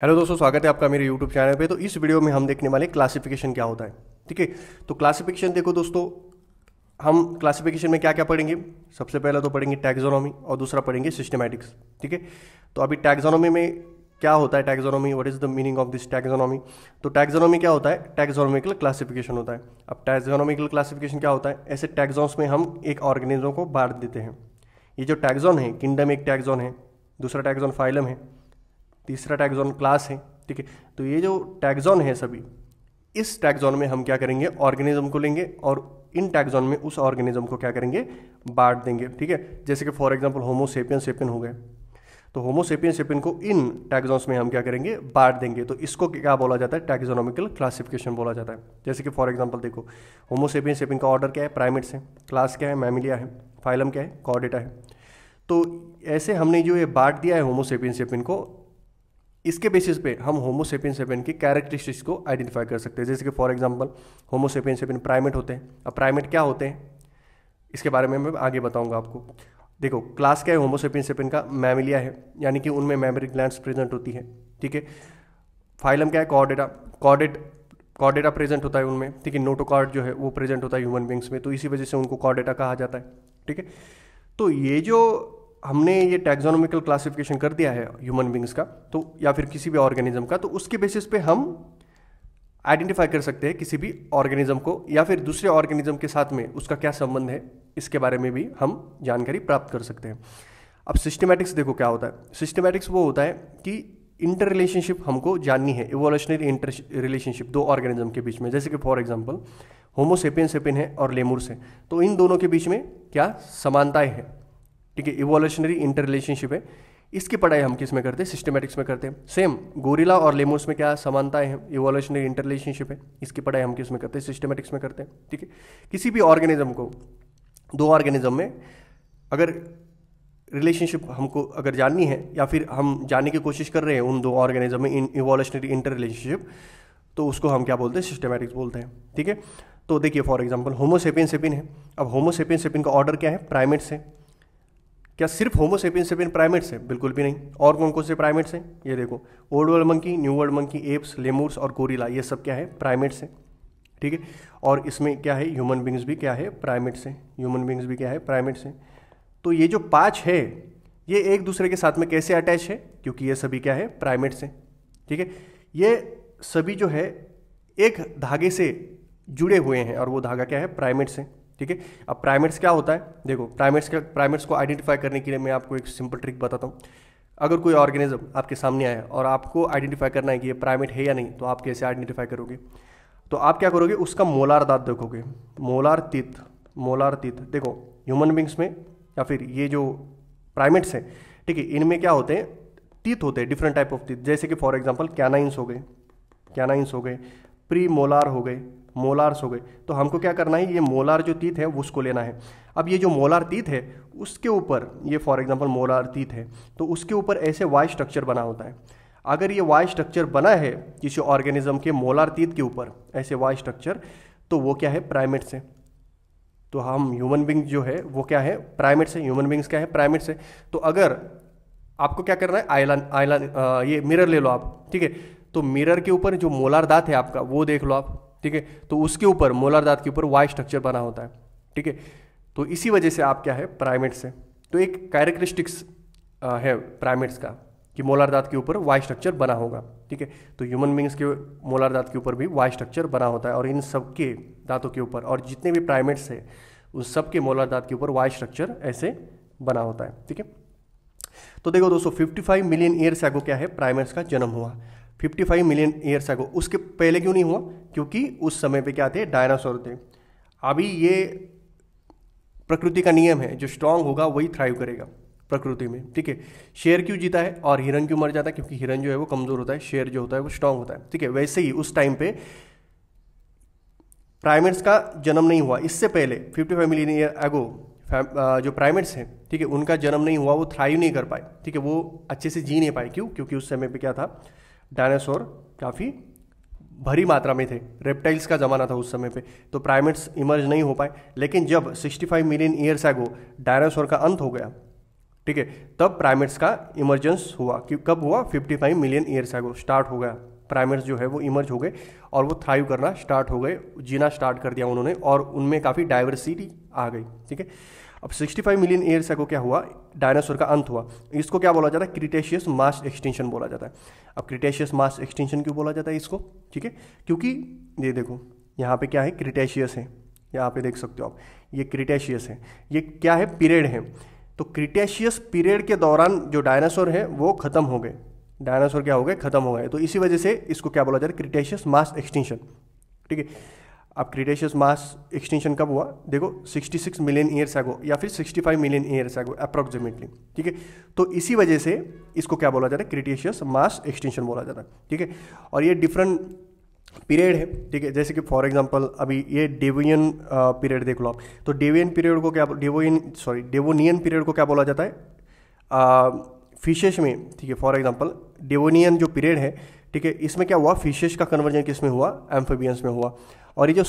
Hello दोस्तों, स्वागत है आपका मेरे यूट्यूब चैनल पे। तो इस वीडियो में हम देखने वाले क्लासिफिकेशन क्या होता है। ठीक है, तो क्लासिफिकेशन देखो दोस्तों, हम क्लासिफिकेशन में क्या क्या पढ़ेंगे। सबसे पहले तो पढ़ेंगे टैक्सोनॉमी और दूसरा पढ़ेंगे सिस्टमैटिक्स। ठीक है, तो अभी टैक्सोनॉमी में क्या होता है, taxonomy what is the meaning of this taxonomy. तो टैक्सोनॉमी क्या होता है, टैक्सोनॉमिकल क्लासिफिकेशन होता है। अब टैक्सोनॉमिकल क्लासिफिकेशन क्या होता है, ऐसे टैक्सॉन्स में हम एक ऑर्गेनिज्म को बांट देते हैं। ये जो टैक्सॉन है, किंगडम एक टैक्सॉन है, दूसरा टैक्सॉन फाइलम है, तीसरा टैक्सॉन क्लास है। ठीक है, तो ये जो टैक्सॉन है सभी, इस टैक्सॉन में हम क्या करेंगे, ऑर्गेनिज्म को लेंगे और इन टैक्सॉन में उस ऑर्गेनिज्म को क्या करेंगे, बांट देंगे। ठीक है, जैसे कि for example homo sapien sapien हो गए, तो होमो सेपियन सेपियन को इन टैक्सॉन्स में हम क्या करेंगे, बांट देंगे। तो इसको क्या बोला जाता है, टैक्सोनॉमिकल क्लासिफिकेशन बोला जाता है। जैसे कि फॉर एग्जांपल देखो, होमो सेपियन सेपियन का ऑर्डर क्या है, प्राइमेट्स है, क्लास क्या है, मैमिलिया है, फाइलम क्या है, कॉर्डेटा है। तो ऐसे हमने जो ये बांट दिया है होमो सेपियन सेपियन को, इसके बेसिस पे हम होमो सेपियन सेपियन की कैरेक्टरिस्टिक्स को आइडेंटिफाई कर सकते हैं। जैसे कि for example homo sapien sapien primate होते हैं। अब प्राइमेट क्या होते हैं, इसके बारे में मैं आगे बताऊंगा आपको। देखो, क्लास क्या है होमो सेपियन सेपियन का, मैमिलिया है, यानी कि उनमें मैमरी ग्लैंड्स प्रेजेंट होती है। ठीक है, फाइलम क्या है, कॉर्डेटा, कॉर्डेटा प्रेजेंट होता है उनमें। ठीक है, नोटोकॉर्ड जो है वो प्रेजेंट होता है ह्यूमन बींग्स में, तो इसी वजह से उनको कॉर्डेटा कहा जाता है। ठीक है, तो ये जो हमने ये टैक्सोनॉमिकल क्लासिफिकेशन कर दिया है ह्यूमन बींग्स का, तो या फिर किसी भी ऑर्गेनिज्म का, तो उसके बेसिस पे हम आइडेंटिफाई कर सकते हैं किसी भी ऑर्गेनिज्म को, या फिर दूसरे ऑर्गेनिज्म के साथ में उसका क्या संबंध है, इसके बारे में भी हम जानकारी प्राप्त कर सकते हैं। अब सिस्टमैटिक्स देखो क्या होता है। सिस्टमैटिक्स वो होता है कि इंटर रिलेशनशिप हमको जाननी है, इवोल्यूशनरी इंटर रिलेशनशिप दो ऑर्गेनिज्म के बीच में। जैसे कि for example homo sapien sapien है और लेमुर्स है, तो इन दोनों के बीच में क्या समानताएं हैं। ठीक है, इवोल्यूशनरी इंटर रिलेशनशिप है, इसकी पढ़ाई हम किस में करते हैं, सिस्टमैटिक्स में करते हैं। सेम गोरिल्ला और लेमुर्स में क्या समानताएं हैं, इवोल्यूशनरी इंटर रिलेशनशिप है, इसकी पढ़ाई हम किस में करते हैं, सिस्टमैटिक्स में करते हैं। ठीक है, किसी भी ऑर्गेनिज्म को, दो ऑर्गेनिज्म में अगर रिलेशनशिप हमको अगर जाननी है, या फिर हम जानने की कोशिश कर रहे हैं उन दो ऑर्गेनिज्म में इन इवोल्यूशनरी इंटर रिलेशनशिप, तो उसको हम क्या बोलते हैं, सिस्टमैटिक्स बोलते हैं। ठीक है, तो देखिए for example homo sapien sapien है। अब होमो सेपियन सेपियन का ऑर्डर क्या है, प्राइमेट्स है। क्या सिर्फ होमो सेपियन सेपियन प्राइमेट्स है, बिल्कुल भी नहीं। और कौन कौन से प्राइमेट्स हैं, ये देखो, old world monkey, new world monkey, apes, lemurs और गोरिल्ला, ये सब क्या है, प्राइमेट्स हैं। ठीक है, और इसमें क्या है, ह्यूमन बींग्स भी क्या है, प्राइमेट्स हैं। ह्यूमन बींग्स भी क्या है, प्राइमेट्स हैं। तो ये जो पांच है, ये एक दूसरे के साथ में कैसे अटैच है, क्योंकि ये सभी क्या है, प्राइमेट्स हैं। ठीक है, ये सभी जो है एक धागे से जुड़े हुए हैं, और वो धागा क्या है, प्राइमेट्स हैं। ठीक है, अब प्राइमेट्स क्या होता है, देखो प्राइमेट्स को आइडेंटिफाई करने के लिए मैं आपको एक सिंपल ट्रिक बताता हूँ। अगर कोई ऑर्गेनिज्म आपके सामने आया और आपको आइडेंटिफाई करना है कि ये प्राइमेट है या नहीं, तो आप कैसे आइडेंटिफाई करोगे, तो आप क्या करोगे, उसका मोलार दांत देखोगे, मोलार तीत देखो ह्यूमन बींग्स में या फिर ये जो प्राइमेट्स हैं, ठीक है, इनमें क्या होते हैं, टीथ होते हैं, डिफरेंट टाइप ऑफ टीथ। जैसे कि फॉर एग्जांपल कैनाइंस हो गए, प्री मोलार हो गए, मोलार्स हो गए। तो हमको क्या करना है, ये मोलार जो टीथ है उसको लेना है। अब ये जो मोलार टीथ है उसके ऊपर, ये फॉर एग्जांपल मोलार टीथ है, तो उसके ऊपर ऐसे वाई स्ट्रक्चर बना होता है। अगर ये वाई स्ट्रक्चर बना है किसी ऑर्गेनिज्म के मोलार टीथ के ऊपर, ऐसे वाई स्ट्रक्चर, तो वो क्या है, प्राइमेट्स है। तो हम ह्यूमन बींग जो है वो क्या है, प्राइमेट्स है। ह्यूमन बींग्स क्या है, प्राइमेट्स है। तो अगर आपको क्या करना है, आइलान ये मिरर ले लो आप। ठीक है, तो मिरर के ऊपर जो मोलार दांत है आपका, वो देख लो आप। ठीक है, तो उसके ऊपर, मोलार दांत के ऊपर वाई स्ट्रक्चर बना होता है। ठीक है, तो इसी वजह से आप क्या है, प्राइमेट्स है। तो एक कैरेक्टरिस्टिक्स है प्राइमेट्स का कि मोलार दांत के ऊपर वाई स्ट्रक्चर बना होगा। ठीक है, तो ह्यूमन बींग्स के मोलार दांत के ऊपर भी वाई स्ट्रक्चर बना होता है, और इन सब के दांतों के ऊपर, और जितने भी प्राइमेट्स हैं उन सब के मोलार दांत के ऊपर वाई स्ट्रक्चर ऐसे बना होता है। ठीक है, तो देखो दोस्तों, 55 मिलियन ईयर्स एगो क्या है, प्राइमेट्स का जन्म हुआ। 55 मिलियन ईयर्स एगो, उसके पहले क्यों नहीं हुआ, क्योंकि उस समय पे क्या थे, डायनासोर थे। अभी ये प्रकृति का नियम है, जो स्ट्रांग होगा वही थ्राइव करेगा प्रकृति में। ठीक है, शेर क्यों जीता है और हिरन क्यों मर जाता है, क्योंकि हिरन जो है वो कमजोर होता है, शेर जो होता है वो स्ट्रांग होता है। ठीक है, वैसे ही उस टाइम पे प्राइमेट्स का जन्म नहीं हुआ। इससे पहले 55 मिलियन ईयर एगो जो प्राइमेट्स हैं, ठीक है, उनका जन्म नहीं हुआ, वो थ्राइव नहीं कर पाए। ठीक है, वो अच्छे से जी नहीं पाए। क्यों, क्योंकि उस समय पे क्या था, डायनासोर काफ़ी भारी मात्रा में थे, रेप्टाइल्स का ज़माना था उस समय पे, तो प्राइमेट्स इमर्ज नहीं हो पाए। लेकिन जब 65 मिलियन ईयर्स एगो डायनासोर का अंत हो गया, ठीक है, तब प्राइमेट्स का इमर्जेंस हुआ कि कब हुआ, 55 मिलियन ईयर्स अगो स्टार्ट हो गया। प्राइमेट्स जो है वो इमर्ज हो गए और वो थ्राइव करना स्टार्ट हो गए, जीना स्टार्ट कर दिया उन्होंने और उनमें काफ़ी डाइवर्सिटी आ गई। ठीक है, अब 65 मिलियन ईयर्स अगो क्या हुआ, डायनासोर का अंत हुआ। इसको क्या बोला जाता है, क्रिटेशियस मास एक्सटिंक्शन बोला जाता है। अब क्रिटेशियस मास एक्सटिंक्शन क्यों बोला जाता है इसको, ठीक है, क्योंकि ये देखो यहाँ पे क्या है, क्रिटेशियस है, यहाँ पे देख सकते हो आप, ये क्रिटेशियस है, ये क्या है, पीरियड है। तो क्रिटेशियस पीरियड के दौरान जो डायनासोर है वो खत्म हो गए, डायनासोर क्या हो गए, खत्म हो गए। तो इसी वजह से इसको क्या बोला जाता है, क्रिटेशियस मास एक्सटिंक्शन। ठीक है, अब क्रिटेशियस मास एक्सटिंक्शन कब हुआ, देखो 66 मिलियन ईयर्स अगो या फिर 65 मिलियन ईयर्स अगो अप्रोक्सीमेटली। ठीक है, तो इसी वजह से इसको क्या बोला जाता है, क्रिटेशियस मास एक्सटिंक्शन बोला जाता है। ठीक है, और ये डिफरेंट पीरियड है। ठीक है, जैसे कि फॉर एग्जांपल अभी ये डेवोनियन पीरियड देख लो आप, तो डेवियन पीरियड को क्या, डेवोनियन पीरियड को क्या बोला जाता है फिशेस में। ठीक है, फॉर एग्जांपल डेवोनियन जो पीरियड है, ठीक है, इसमें क्या हुआ, फिशेस का कन्वर्जन किस में हुआ, एम्फीबियंस में हुआ। और ये जो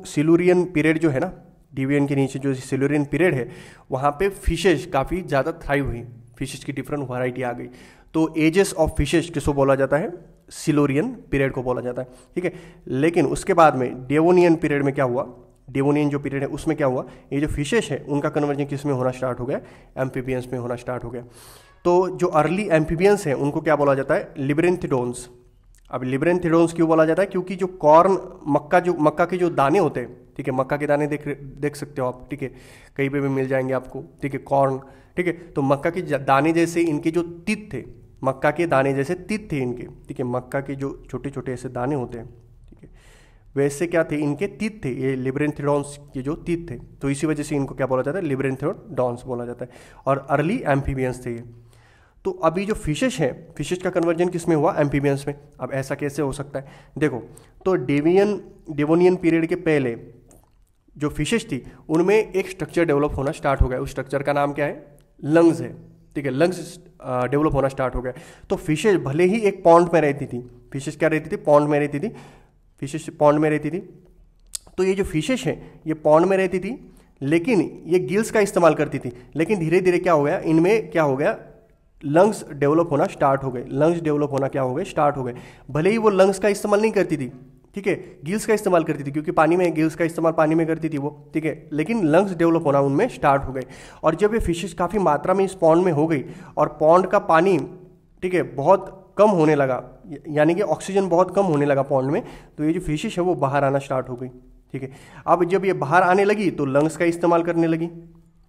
सिलुरियन पीरियड जो है ना, डेवियन के नीचे जो सिलुरियन पीरियड है, वहाँ पे फिशेस काफ़ी ज़्यादा थ्राइव हुई, फिशेस की डिफरेंट वैरायटी आ गई। तो एजेस ऑफ फिशेस किसको बोला जाता है, सिलुरियन पीरियड को बोला जाता है। ठीक है, लेकिन उसके बाद में डेवोनियन पीरियड में क्या हुआ, डेवोनियन जो पीरियड है उसमें क्या हुआ, ये जो फिशेस है उनका कन्वर्जन किस में होना स्टार्ट हो गया, एम्फीबियंस में होना स्टार्ट हो गया। तो जो अर्ली एम्फीबियंस हैं उनको क्या बोला जाता है, लिब्रेंथिडोन्स। अब लिब्रेंथिडोन्स क्यों बोला जाता है, क्योंकि जो कॉर्न, मक्का के जो दाने होते हैं, ठीक है, मक्का के दाने देख सकते हो आप, ठीक है, कहीं पे भी मिल जाएंगे आपको, ठीक है, कॉर्न। ठीक है, तो मक्का के दाने जैसे इनके जो तीत थे, मक्का के दाने जैसे तीत थे इनके, ठीक है, मक्का के जो छोटे छोटे ऐसे दाने होते हैं, ठीक है, वैसे क्या थे, इनके तीत थे, ये लिब्रेंथिडोन्स के जो तीत थे। तो इसी वजह से इनको क्या बोला जाता है, लिब्रेंथिडोन्स बोला जाता है। और अर्ली एम्फीबियंस थे ये। तो अभी जो फिशेस हैं, फिशेस का कन्वर्जन किस में हुआ, एम्फीबियंस में। अब ऐसा कैसे हो सकता है, देखो, तो डेवोनियन पीरियड के पहले जो फिशेस थी उनमें एक स्ट्रक्चर डेवलप होना स्टार्ट हो गया। उस स्ट्रक्चर का नाम क्या है, लंग्स है। ठीक है, लंग्स डेवलप होना स्टार्ट हो गया। तो फिशेस भले ही एक पॉन्ड में रहती थी, फिशेस क्या रहती थी, पॉन्ड में रहती थी, फिशेस पॉन्ड में रहती थी। तो ये जो फिशेस हैं ये पॉन्ड में रहती थी, लेकिन ये गिल्स का इस्तेमाल करती थी। लेकिन धीरे धीरे क्या हो गया, इनमें क्या हो गया, लंग्स डेवलप होना स्टार्ट हो गए। लंग्स डेवलप होना क्या हो गए, स्टार्ट हो गए। भले ही वो लंग्स का इस्तेमाल नहीं करती थी, ठीक है, गिल्स का इस्तेमाल करती थी, क्योंकि पानी में गिल्स का इस्तेमाल पानी में करती थी वो, ठीक है, लेकिन लंग्स डेवलप होना उनमें स्टार्ट हो गए। और जब ये फिशेस काफ़ी मात्रा में इस पॉन्ड में हो गई और पॉन्ड का पानी, ठीक है, बहुत कम होने लगा, यानी कि ऑक्सीजन बहुत कम होने लगा पॉन्ड में, तो ये जो फिशेस है वो बाहर आना स्टार्ट हो गई। ठीक है, अब जब ये बाहर आने लगी तो लंग्स का इस्तेमाल करने लगी,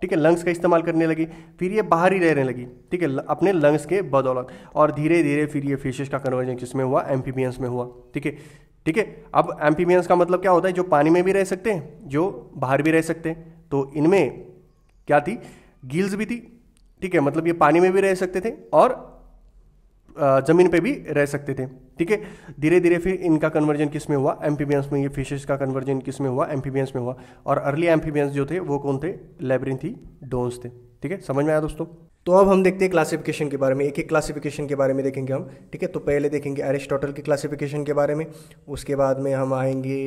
ठीक है, लंग्स का इस्तेमाल करने लगी, फिर ये बाहर ही रहने लगी, ठीक है, अपने लंग्स के बदौलत। और धीरे धीरे फिर ये फिशेस का कन्वर्जन किसमें हुआ, एम्फीबियंस में हुआ। ठीक है, ठीक है, अब एम्फीबियंस का मतलब क्या होता है, जो पानी में भी रह सकते हैं, जो बाहर भी रह सकते हैं। तो इनमें क्या थी, गिल्स भी थी, ठीक है, मतलब ये पानी में भी रह सकते थे और जमीन पे भी रह सकते थे। ठीक है, धीरे धीरे फिर इनका कन्वर्जन किस में हुआ, एम्फीबियंस में। ये फिशेस का कन्वर्जन किस में हुआ, एम्फीबियंस में हुआ। और अर्ली एम्फीबियंस जो थे वो कौन थे, लैब्रिन्थिडोन्स थे। ठीक है, समझ में आया दोस्तों। तो अब हम देखते हैं क्लासिफिकेशन के बारे में, एक एक क्लासिफिकेशन के बारे में देखेंगे हम। ठीक है, तो पहले देखेंगे एरिस्टोटल की क्लासिफिकेशन के बारे में, उसके बाद में हम आएंगे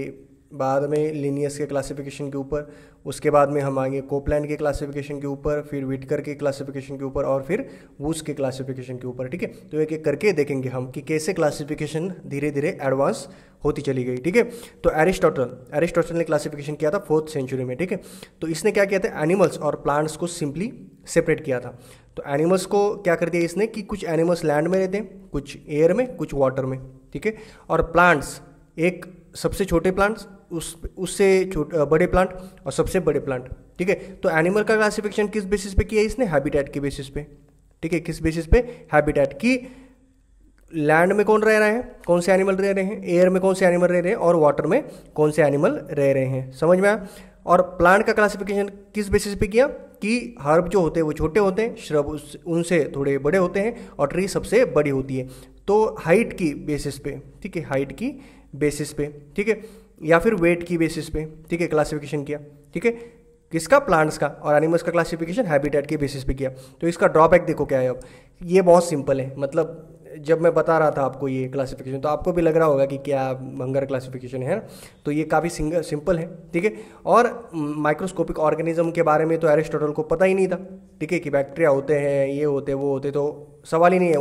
बाद में लिनियस के क्लासिफिकेशन के ऊपर, उसके बाद में हम आएंगे कोपलैंड के क्लासिफिकेशन के ऊपर, फिर विटकर के क्लासिफिकेशन के ऊपर और फिर वुड्स के क्लासिफिकेशन के ऊपर। ठीक है, तो एक एक करके देखेंगे हम कि कैसे क्लासिफिकेशन धीरे धीरे एडवांस होती चली गई। ठीक है, तो एरिस्टोटल ने क्लासिफिकेशन किया था 4th सेंचुरी में। ठीक है, तो इसने क्या किया था, एनिमल्स और प्लांट्स को सिंपली सेपरेट किया था। तो एनिमल्स को क्या कर दिया इसने कि कुछ एनिमल्स लैंड में रहते हैं, कुछ एयर में, कुछ वाटर में। ठीक है, और प्लांट्स, एक सबसे छोटे प्लांट्स, उससे बड़े प्लांट और सबसे बड़े प्लांट। ठीक है, तो एनिमल का क्लासिफिकेशन किस बेसिस पे किया इसने, हैबिटेट के बेसिस पे। ठीक है, किस बेसिस पे, हैबिटेट की, लैंड में कौन रह रहे हैं, कौन से एनिमल रह रहे हैं, एयर में कौन से एनिमल रह रहे हैं और वाटर में कौन से एनिमल रह रहे हैं। समझ में आया। और प्लांट का क्लासिफिकेशन किस बेसिस पे किया कि हर्ब जो होते हैं वो छोटे होते हैं, श्रब उनसे थोड़े बड़े होते हैं और ट्री सबसे बड़ी होती है। तो हाइट की बेसिस पे, ठीक है, हाइट की बेसिस पे, ठीक है, या फिर वेट की बेसिस पे, ठीक है, क्लासिफिकेशन किया। ठीक है, किसका, प्लांट्स का। और एनिमल्स का क्लासिफिकेशन हैबिटेट के बेसिस पे किया। तो इसका ड्रॉबैक देखो क्या है। अब ये बहुत सिंपल है, मतलब जब मैं बता रहा था आपको ये क्लासिफिकेशन, तो आपको भी लग रहा होगा कि क्या भंगार क्लासिफिकेशन है ना। तो ये काफ़ी सिंपल है, ठीक है। और माइक्रोस्कोपिक ऑर्गेनिज्म के बारे में तो एरिस्टोटल को पता ही नहीं था, ठीक है, कि बैक्टीरिया होते हैं, ये होते वो होते, तो सवाल ही नहीं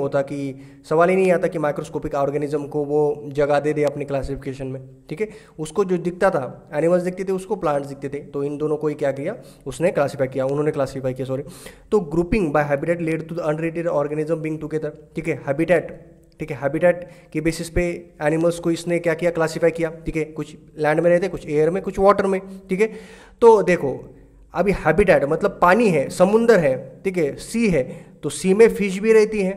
आता कि माइक्रोस्कोपिक ऑर्गेनिज्म को वो जगह दे दे अपनी क्लासिफिकेशन में, ठीक है। उसको जो दिखता था, एनिमल्स दिखते थे, उसको प्लांट्स दिखते थे, तो इन दोनों को ही क्या किया, उन्होंने क्लासीफाई किया सॉरी। तो grouping by habitat led to the unrelated organism being together, ठीक है, हैबिटेट के बेसिस पे एनिमल्स को इसने क्या किया, क्लासीफाई किया, ठीक है। कुछ लैंड में रहते, कुछ एयर में, कुछ वाटर में, ठीक है। तो देखो अभी हैबिटेट मतलब पानी है, समुंदर है, ठीक है, सी है, तो सी में फिश भी रहती है,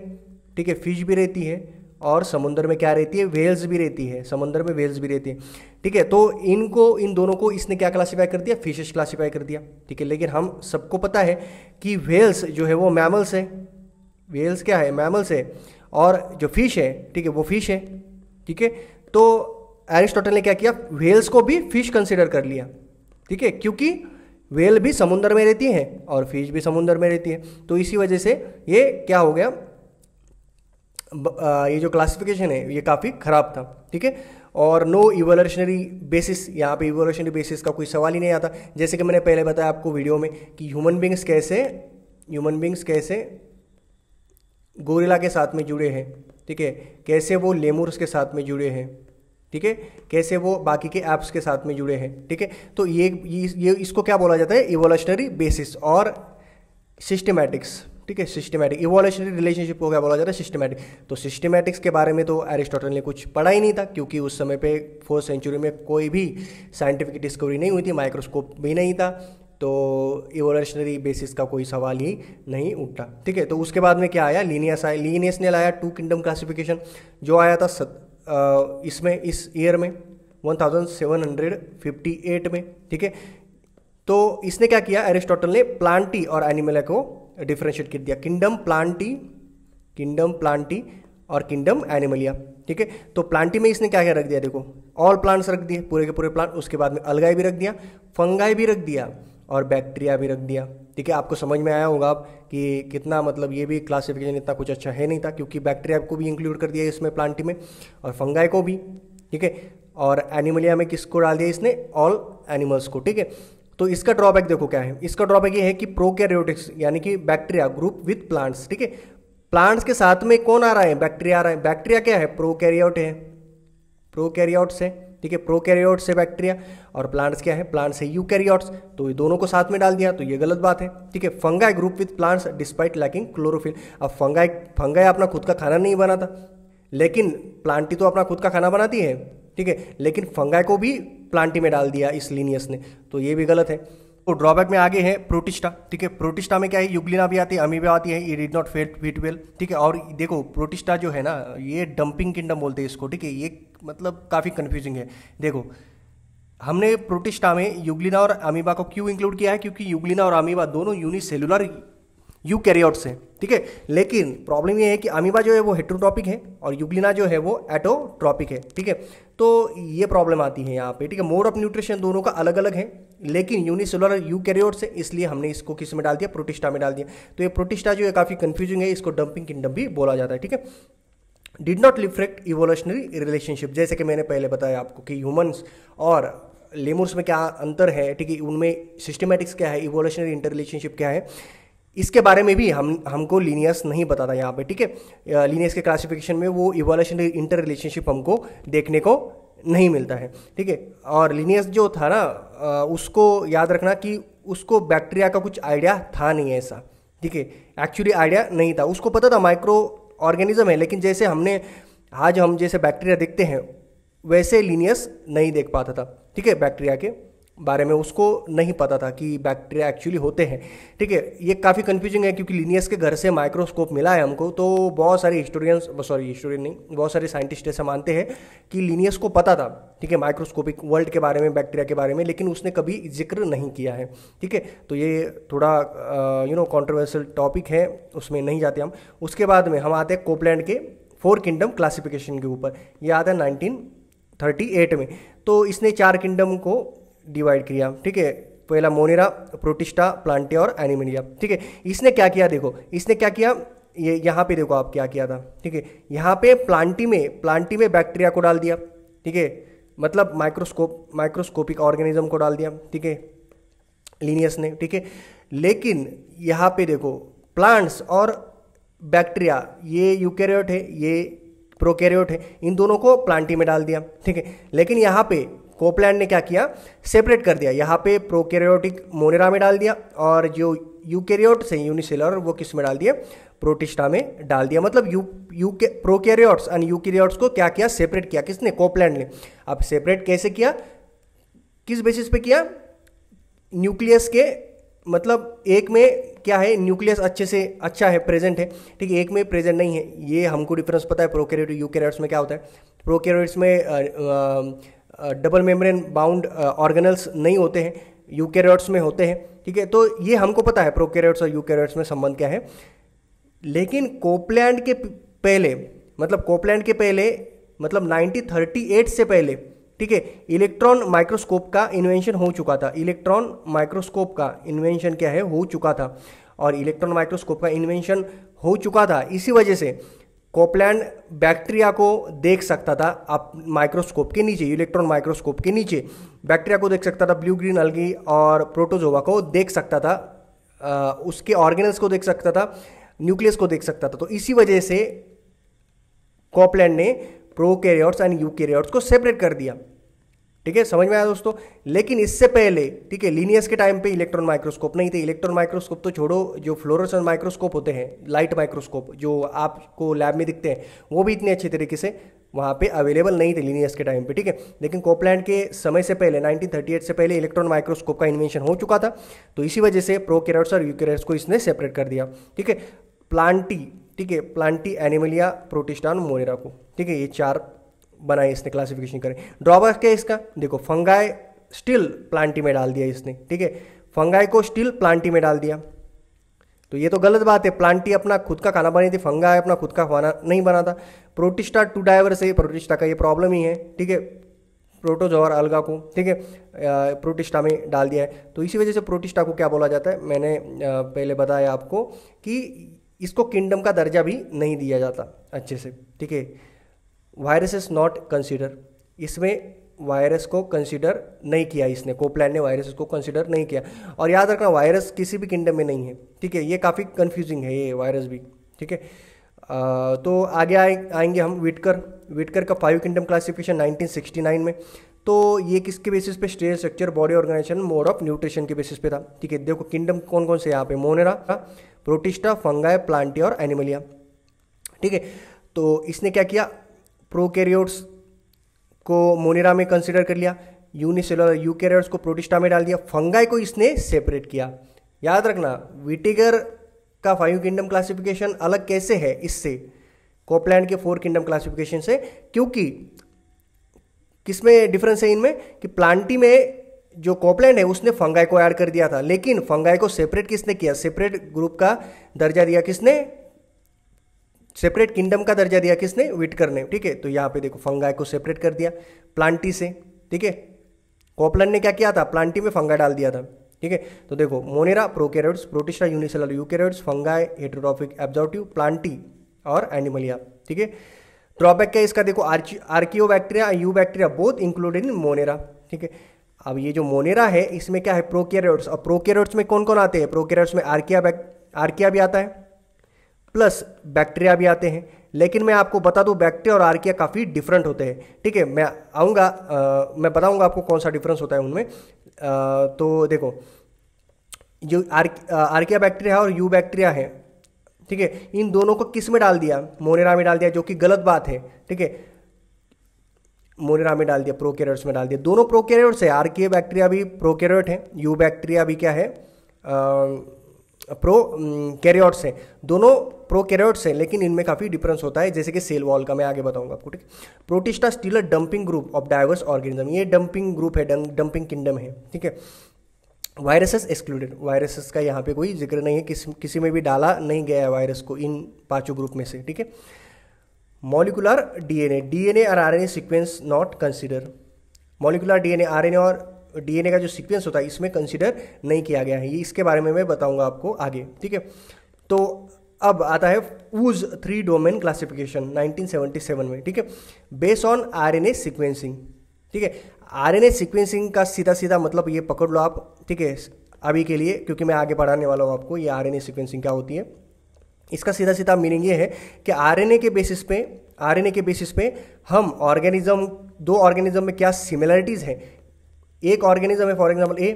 ठीक है, फिश भी रहती है, और समुंदर में क्या रहती है, वेल्स भी रहती है, समुंदर में वेल्स भी रहती है, ठीक है। तो इन दोनों को इसने क्या क्लासीफाई कर दिया, फिशेस क्लासीफाई कर दिया, ठीक है। लेकिन हम सबको पता है कि वेल्स जो है वो मैमल्स है, वेल्स क्या है, मैमल्स है, और जो फिश है, ठीक है, वो फिश है, ठीक है। तो एरिस्टोटल ने क्या किया, वेल्स को भी फिश कंसिडर कर लिया, ठीक है, क्योंकि वेल भी समुद्र में रहती है और फिश भी समुद्र में रहती है। तो इसी वजह से ये क्या हो गया, ये जो क्लासिफिकेशन है ये काफ़ी ख़राब था, ठीक है। और नो इवोल्यूशनरी बेसिस, यहाँ पे इवोल्यूशनरी बेसिस का कोई सवाल ही नहीं आता। जैसे कि मैंने पहले बताया आपको वीडियो में कि ह्यूमन बींग्स कैसे गोरिल्ला के साथ में जुड़े हैं, ठीक है, कैसे वो लेमुर्स के साथ में जुड़े हैं, ठीक है, कैसे वो बाकी के ऐप्स के साथ में जुड़े हैं, ठीक है। तो ये इसको क्या बोला जाता है, इवोल्यूशनरी बेसिस और सिस्टमैटिक्स, ठीक है, सिस्टमैटिक इवोल्यूशनरी रिलेशनशिप को क्या बोला जाता है, सिस्टमैटिक। तो सिस्टमैटिक्स के बारे में तो एरिस्टोटल ने कुछ पढ़ा ही नहीं था, क्योंकि उस समय पे 4th सेंचुरी में कोई भी साइंटिफिक डिस्कवरी नहीं हुई थी, माइक्रोस्कोप भी नहीं था, तो इवोल्यूशनरी बेसिस का कोई सवाल ही नहीं उठा, ठीक है। तो उसके बाद में क्या आया, लीनियस ने लाया 2 किंगडम क्लासिफिकेशन, जो आया था इसमें इस ईयर में 1758 में, ठीक है। तो इसने क्या किया, एरिस्टोटल ने प्लांटी और एनिमलिया को डिफरेंशिएट कर दिया, किंगडम प्लांटी और किंगडम एनिमलिया, ठीक है। तो प्लांटी में इसने क्या क्या रख दिया, देखो ऑल प्लांट्स रख दिए, पूरे के पूरे प्लांट, उसके बाद में अलगाई भी रख दिया, फंगाई भी रख दिया और बैक्टीरिया भी रख दिया, ठीक है। आपको समझ में आया होगा कि कितना मतलब ये भी क्लासिफिकेशन इतना कुछ अच्छा है नहीं था, क्योंकि बैक्टीरिया को भी इंक्लूड कर दिया इसमें प्लांटी में, और फंगाई को भी, ठीक है। और एनिमलिया में किसको डाल दिया इसने, ऑल एनिमल्स को, ठीक है। तो इसका ड्रॉबैक देखो क्या है, इसका ड्रॉबैक ये है कि प्रोकैरियोटिक्स यानी कि बैक्टीरिया ग्रुप विथ प्लांट्स, ठीक है। प्लांट्स के साथ में कौन आ रहा है, बैक्टीरिया आ रहा है। बैक्टीरिया क्या है, प्रोकैरियोट है, प्रोकैरियोट्स है, ठीक है, प्रोकैरियोट्स है बैक्टीरिया, और प्लांट्स क्या है, प्लांट्स है यूकैरियोट्स। तो ये दोनों को साथ में डाल दिया, तो ये गलत बात है, ठीक है। Fungi group with plants despite lacking chlorophyll. अब फंगाई अपना खुद का खाना नहीं बनाता, लेकिन प्लांटी तो अपना खुद का खाना बनाती है, ठीक है, लेकिन फंगाई को भी प्लांटी में डाल दिया इस लीनियस ने, तो ये भी गलत है। तो ड्रॉबैक में आगे है प्रोटिस्टा, ठीक है। प्रोटिस्टा में क्या है, यूग्लिना भी आती है, अमीबा आती है, ये डिड नॉट फिट वेल, ठीक है। और देखो प्रोटिस्टा जो है ना, ये डंपिंग किंगडम बोलते हैं इसको, ठीक है। ये मतलब काफ़ी कंफ्यूजिंग है। देखो हमने प्रोटिस्टा में यूग्लिना और अमीबा को क्यों इंक्लूड किया है, क्योंकि यूग्लिना और अमीबा दोनों यूनिसेलुलर यूकैरियोट्स हैं, ठीक है। लेकिन प्रॉब्लम ये है कि अमीबा जो है वो हेटेरोट्रॉपिक है और यूग्लिना जो है वो एटोट्रॉपिक है, ठीक है। तो ये प्रॉब्लम आती है यहाँ पे, ठीक है। मोड ऑफ न्यूट्रिशन दोनों का अलग अलग है, लेकिन यूनिसेलुलर यूकैरियोट्स है, इसलिए हमने इसको किस में डाल दिया, प्रोटिस्टा में डाल दिया। तो ये प्रोटिस्टा जो है काफ़ी कंफ्यूजिंग है, इसको डंपिंग किंगडम भी बोला जाता है, ठीक है। Did not reflect evolutionary relationship, जैसे कि मैंने पहले बताया आपको कि ह्यूमंस और लेमूर्स में क्या अंतर है, ठीक है, उनमें सिस्टमैटिक्स क्या है, इवोल्यूशनरी इंटर रिलेशनशिप क्या है, इसके बारे में भी हमको लीनियस नहीं बताता यहाँ पे, ठीक है। लीनियस के क्लासिफिकेशन में वो इवोल्यूशनरी इंटर रिलेशनशिप हमको देखने को नहीं मिलता है, ठीक है। और लीनियस जो था ना, उसको याद रखना कि उसको बैक्टीरिया का कुछ आइडिया था नहीं ऐसा, ठीक है, एक्चुअली आइडिया नहीं था। उसको पता था माइक्रो ऑर्गेनिज्म है, लेकिन जैसे आज हम जैसे बैक्टीरिया देखते हैं वैसे लीनियस नहीं देख पाता था, ठीक है। बैक्टीरिया के बारे में उसको नहीं पता था कि बैक्टीरिया एक्चुअली होते हैं, ठीक है। ये काफ़ी कंफ्यूजिंग है, क्योंकि लीनियस के घर से माइक्रोस्कोप मिला है हमको, तो बहुत सारे बहुत सारे साइंटिस्ट ऐसा मानते हैं कि लीनियस को पता था, ठीक है, माइक्रोस्कोपिक वर्ल्ड के बारे में, बैक्टीरिया के बारे में, लेकिन उसने कभी जिक्र नहीं किया है, ठीक है। तो ये थोड़ा कॉन्ट्रोवर्शियल टॉपिक है, उसमें नहीं जाते हम। उसके बाद में हम आते हैं कोपलैंड के 4 किंगडम क्लासिफिकेशन के ऊपर। ये आता है 1938 में। तो इसने 4 किंगडम को डिवाइड किया, ठीक है। पहला मोनेरा, प्रोटिस्टा, प्लांटिया और एनिमलिया, ठीक है। इसने क्या किया, देखो इसने क्या किया, ये यहाँ पे देखो आप क्या किया था, ठीक है, यहाँ पे प्लांटी में बैक्टीरिया को डाल दिया, ठीक है, मतलब माइक्रोस्कोपिक ऑर्गेनिज्म को डाल दिया, ठीक है, लिनियस ने, ठीक है। लेकिन यहाँ पे देखो प्लांट्स और बैक्टीरिया, ये यूकैरियोट है, ये प्रोकैरियोट है, इन दोनों को प्लांटी में डाल दिया, ठीक है। लेकिन यहाँ पे कोपलैंड ने क्या किया, सेपरेट कर दिया, यहाँ पे प्रोकैरियोटिक मोनेरा में डाल दिया और जो यूकैरियोट्स हैं यूनिसेलुलर वो किस में डाल दिया, प्रोटिस्टा में डाल दिया। मतलब प्रोकैरियोट्स एंड यूकैरियोट्स को क्या किया, सेपरेट किया, किसने, कोपलैंड ने। अब सेपरेट कैसे किया, किस बेसिस पे किया, न्यूक्लियस के, मतलब एक में क्या है, न्यूक्लियस अच्छा है, प्रेजेंट है, ठीक है, एक में प्रेजेंट नहीं है। ये हमको डिफरेंस पता है प्रोकैरियोट यूकैरियोट्स में क्या होता है। प्रोकैरियोट्स में डबल मेम्ब्रेन बाउंड ऑर्गेनल्स नहीं होते हैं, यूकैरियोट्स में होते हैं, ठीक है। तो ये हमको पता है प्रोकैरियोट्स और यूकैरियोट्स में संबंध क्या है। लेकिन कोपलैंड के पहले मतलब 1938 से पहले, ठीक है, इलेक्ट्रॉन माइक्रोस्कोप का इन्वेंशन हो चुका था। इलेक्ट्रॉन माइक्रोस्कोप का इन्वेंशन क्या है, हो चुका था। और इलेक्ट्रॉन माइक्रोस्कोप का इन्वेंशन हो चुका था, इसी वजह से कोपलैंड बैक्टीरिया को देख सकता था। आप माइक्रोस्कोप के नीचे, इलेक्ट्रॉन माइक्रोस्कोप के नीचे बैक्टीरिया को देख सकता था, ब्लू ग्रीन अलगी और प्रोटोजोआ को देख सकता था, उसके ऑर्गेनल्स को देख सकता था, न्यूक्लियस को देख सकता था। तो इसी वजह से कोपलैंड ने प्रोकैरियोट्स एंड यूकैरियोट्स को सेपरेट कर दिया, ठीक है, समझ में आया दोस्तों। लेकिन इससे पहले, ठीक है, लिनियस के टाइम पे इलेक्ट्रॉन माइक्रोस्कोप नहीं थे। इलेक्ट्रॉन माइक्रोस्कोप तो छोड़ो, जो फ्लोरोसेंस माइक्रोस्कोप होते हैं, लाइट माइक्रोस्कोप जो आपको लैब में दिखते हैं, वो भी इतने अच्छे तरीके से वहाँ पे अवेलेबल नहीं थे लिनियस के टाइम पे, ठीक है। लेकिन कोपलैंड के समय से पहले 1938 से पहले इलेक्ट्रॉन माइक्रोस्कोप का इन्वेंशन हो चुका था। तो इसी वजह से प्रोकैरियोट्स और यूकैरियोट्स को इसने सेपरेट कर दिया, ठीक है। प्लांटी, एनिमलिया, प्रोटिस्टा, मोनेरा को, ठीक है, ये 4 बनाए इसने, क्लासिफिकेशन करें। ड्रॉबैक क्या है इसका, देखो फंगाई स्टिल प्लांटी में डाल दिया इसने, ठीक है, फंगाई को स्टिल प्लांटी में डाल दिया। तो ये तो गलत बात है, प्लांटी अपना खुद का खाना बनाई थी, फंगाई अपना खुद का खाना नहीं बना था। प्रोटिस्टा टू डाइवर्स है, प्रोटिस्टा का ये प्रॉब्लम ही है, ठीक है, प्रोटोजोआ और अलगा को, ठीक है, प्रोटिस्टा में डाल दिया है। तो इसी वजह से प्रोटिस्टा को क्या बोला जाता है, मैंने पहले बताया आपको कि इसको किंगडम का दर्जा भी नहीं दिया जाता अच्छे से, ठीक है। वायरस इज नॉट कंसिडर, इसमें वायरस को कंसिडर नहीं किया इसने, कोपलैंड ने वायरस को कंसिडर नहीं किया। और याद रखना वायरस किसी भी किंगडम में नहीं है, ठीक है, ये काफ़ी कंफ्यूजिंग है ये वायरस भी, ठीक है। तो आगे आएंगे हम विटकर का 5 किंगडम क्लासिफिकेशन 1969 में। तो ये किसके बेसिस पे, stage structure, body organization, mode of nutrition के बेसिस पे था, ठीक है। देखो किंगडम कौन कौन से यहाँ पे, मोनेरा, प्रोटिस्टा, फंगाई, प्लांटी और एनिमलिया, ठीक है। तो इसने क्या किया, प्रोकैरियोट्स को मोनेरा में कंसिडर कर लिया, यूनिसेलुलर यूकैरियोट्स को प्रोटिस्टा में डाल दिया, फंगाई को इसने सेपरेट किया। याद रखना विटिगर का 5 किंगडम क्लासिफिकेशन अलग कैसे है इससे, कोपलैंड के 4 किंगडम क्लासिफिकेशन से, क्योंकि किसमें डिफरेंस है इनमें, कि प्लांटी में जो कोपलैंड है उसने फंगाई को ऐड कर दिया था, लेकिन फंगाई को सेपरेट किसने किया, सेपरेट ग्रुप का दर्जा दिया किसने, सेपरेट किंगडम का दर्जा दिया किसने, विटकर ने, ठीक है। तो यहाँ पे देखो फंगाई को सेपरेट कर दिया प्लांटी से, ठीक है। कोपलैंड ने क्या किया था, प्लांटी में फंगाई डाल दिया था, ठीक है। तो देखो Monera, prokaryotes, protista, unicellular eukaryotes, fungi, heterotrophic absorptive, Plantae और एनिमलिया, ठीक है। ड्रॉबैक क्या है इसका, देखो आर्कियोबैक्टीरिया, you bacteria both included in Monera, ठीक है। अब ये जो मोनेरा है इसमें क्या है, प्रोकैरियोट्स, और प्रोकैरियोट्स में कौन कौन आते हैं, प्रोकैरियोट्स में आर्किया भी आता है, प्लस बैक्टीरिया भी आते हैं। लेकिन मैं आपको बता दूं बैक्टीरिया और आर्किया काफ़ी डिफरेंट होते हैं, ठीक है। मैं मैं बताऊंगा आपको कौन सा डिफरेंस होता है उनमें। तो देखो जो आर्किया बैक्टीरिया है और यू बैक्टीरिया है, ठीक है, इन दोनों को किस में डाल दिया, मोनेरा में डाल दिया, जो कि गलत बात है, ठीक है। मोनेरा में डाल दिया, प्रोकैरियोट्स में डाल दिया, दोनों प्रोकैरियोट्स है, आर्किया बैक्टीरिया भी प्रोकैरियोट है, यू बैक्टीरिया भी क्या है, प्रोकैरियोट्स हैं, दोनों प्रोकैरियोट्स हैं, लेकिन इनमें काफ़ी डिफरेंस होता है, जैसे कि सेल वॉल का मैं आगे बताऊंगा आपको, ठीक। Protista still a dumping group of diverse organism, ये डंपिंग ग्रुप है, डंपिंग किंगडम है, ठीक है। वायरसेस एक्सक्लूडेड, वायरसेस का यहाँ पे कोई जिक्र नहीं है, किसी में भी डाला नहीं गया है वायरस को इन 5 ग्रुप में से, ठीक है। मॉलिकुलर डीएनए और RNA sequence not consider, molecular DNA, RNA और डीएनए का जो सीक्वेंस होता है इसमें कंसीडर नहीं किया गया है, ये इसके बारे में मैं बताऊंगा आपको आगे, ठीक है। तो अब आता है वूज 3 डोमेन क्लासिफिकेशन 1977 में, ठीक है, बेस्ड ऑन आरएनए सीक्वेंसिंग। ठीक है, आरएनए सीक्वेंसिंग का सीधा सीधा मतलब ये पकड़ लो आप, ठीक है, अभी के लिए, क्योंकि मैं आगे पढ़ाने वाला हूँ आपको ये आरएनए सीक्वेंसिंग क्या होती है। इसका सीधा सीधा मीनिंग ये है कि आरएनए के बेसिस पे हम ऑर्गेनिज्म, दो ऑर्गेनिज्म में क्या सिमिलरिटीज़ हैं, एक ऑर्गेनिज्म है फॉर एग्जांपल ए,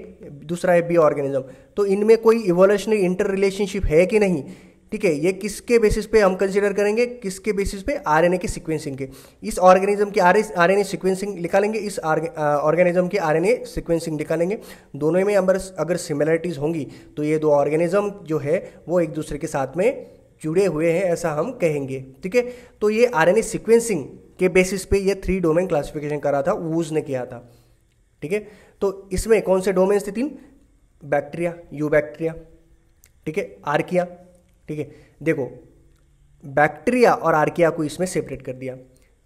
दूसरा है बी ऑर्गेनिज्म, तो इनमें कोई इवोल्यूशनरी इंटर रिलेशनशिप है कि नहीं। ठीक है, ये किसके बेसिस पे हम कंसीडर करेंगे, किसके बेसिस पे, आरएनए की सीक्वेंसिंग के। इस ऑर्गेनिज्म की आरएनए सीक्वेंसिंग निकालेंगे, इस ऑर्गेनिज्म की आरएनए सीक्वेंसिंग निकालेंगे, दोनों में अगर सिमिलरिटीज होंगी तो ये दो ऑर्गेनिज्म जो है वो एक दूसरे के साथ में जुड़े हुए हैं, ऐसा हम कहेंगे। ठीक है, तो ये आरएनए सीक्वेंसिंग के बेसिस पे ये 3 डोमेन क्लासिफिकेशन करा था, वूज ने किया था। ठीक है, तो इसमें कौन से डोमेन्स थे 3? बैक्टीरिया, यू बैक्टीरिया, ठीक है, आर्किया। ठीक है, देखो बैक्टीरिया और आर्किया को इसमें सेपरेट कर दिया।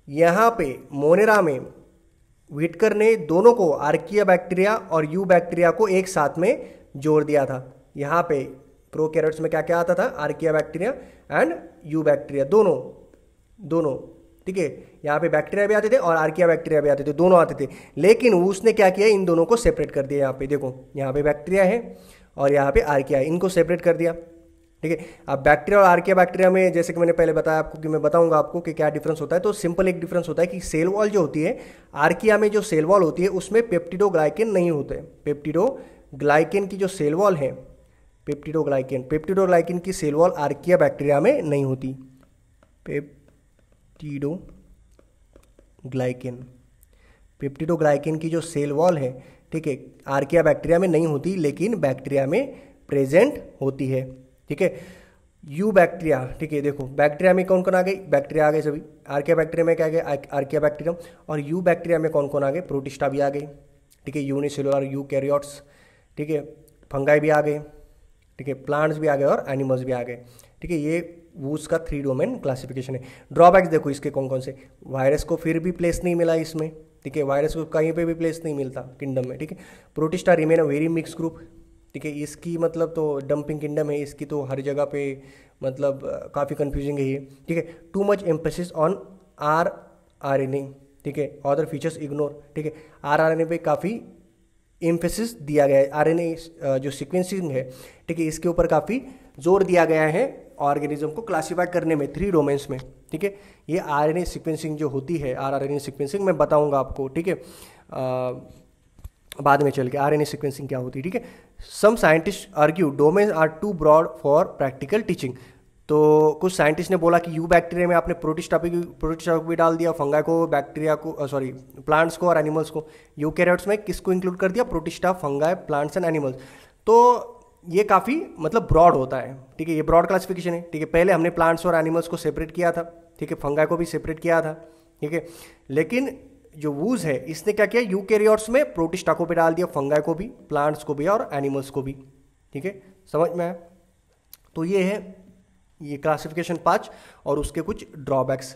यहाँ पे मोनेरा में व्हिटकर ने दोनों को, आर्किया बैक्टीरिया और यू बैक्टीरिया को एक साथ में जोड़ दिया था। यहाँ पे प्रोकैरियोट्स में क्या क्या आता था, archaea bacteria and you bacteria, दोनों। ठीक है, यहाँ पे बैक्टीरिया भी आते थे और आर्किया बैक्टीरिया भी आते थे, दोनों आते थे, लेकिन उसने क्या किया, इन दोनों को सेपरेट कर दिया। यहाँ पे देखो, यहाँ पे बैक्टीरिया है और यहाँ पे आर्किया है, इनको सेपरेट कर दिया। ठीक है, अब बैक्टीरिया और आर्किया बैक्टीरिया में जैसे कि मैंने पहले बताया आपको, कि मैं बताऊंगा आपको कि क्या डिफरेंस होता है। तो सिंपल एक डिफरेंस होता है कि सेल वॉल जो होती है, आर्किया में जो सेल वॉल होती है उसमें पेप्टिडोग्लाइकेन नहीं होते। पेप्टिडोग्लाइकेन की जो सेल वॉल है, पेप्टिडोग्लाइकेन की सेल वॉल आर्किया बैक्टीरिया में नहीं होती। पेप्टिडोग्लाइकेन की जो सेल वॉल है, ठीक है, आर्किया बैक्टीरिया में नहीं होती, लेकिन बैक्टीरिया में प्रेजेंट होती है। ठीक है, यू बैक्टीरिया, ठीक है, देखो बैक्टीरिया में कौन कौन आ गई, बैक्टीरिया आ गए सभी। आर्किया बैक्टीरिया में क्या आ गया, आर्किया बैक्टीरियम। और यू बैक्टीरिया में कौन कौन आ गए, प्रोटिस्टा भी आ गई। ठीक है, यूनिसेलुलर यूकैरियोट्स, ठीक है, फंगाई भी आ गए। ठीक है, प्लांट्स भी आ गए और एनिमल्स भी आ गए। ठीक है, ये वूज का 3 डोमेन क्लासिफिकेशन है। ड्रॉबैक्स देखो इसके कौन कौन से, वायरस को फिर भी प्लेस नहीं मिला इसमें। ठीक है, वायरस को कहीं पे भी प्लेस नहीं मिलता किंगडम में। ठीक है, protista remain a very mix group. ठीक है, इसकी मतलब तो डंपिंग किंगडम है, इसकी तो हर जगह पे मतलब काफ़ी कंफ्यूजिंग है ये। ठीक है, too much emphasis on RNA. ठीक है, अदर फीचर्स इग्नोर। ठीक है, आरएनए पे काफ़ी एम्फेसिस दिया गया है, आरएनए जो सीक्वेंसिंग है, ठीक है, इसके ऊपर काफ़ी जोर दिया गया है ऑर्गेनिज्म को क्लासीफाई करने में 3 डोमेन्स में। ठीक है, ये आरएनए सीक्वेंसिंग जो होती है, आरएनए सीक्वेंसिंग मैं बताऊंगा आपको। ठीक है, बाद में चल के आरएनए सीक्वेंसिंग क्या होती है। ठीक है, some scientist argue domain are too broad for practical teaching. तो कुछ साइंटिस्ट ने बोला कि यू बैक्टीरिया में आपने प्रोटिस्टा को भी डाल दिया, फंगा को, बैक्टीरिया को, सॉरी प्लांट्स को और एनिमल्स को। यूकैरियोट्स में किसको इंक्लूड कर दिया, protista, fungi, plants and animals. तो ये काफ़ी मतलब ब्रॉड होता है। ठीक है, ये ब्रॉड क्लासिफिकेशन है। ठीक है, पहले हमने प्लांट्स और एनिमल्स को सेपरेट किया था। ठीक है, फंगाई को भी सेपरेट किया था। ठीक है, लेकिन जो वूज है इसने क्या किया, यूकैरियोट्स में प्रोटिस्टा को भी डाल दिया, फंगाई को भी, प्लांट्स को भी और एनिमल्स को भी। ठीक है, समझ में आया। तो ये है ये क्लासिफिकेशन 5 और उसके कुछ ड्रॉबैक्स।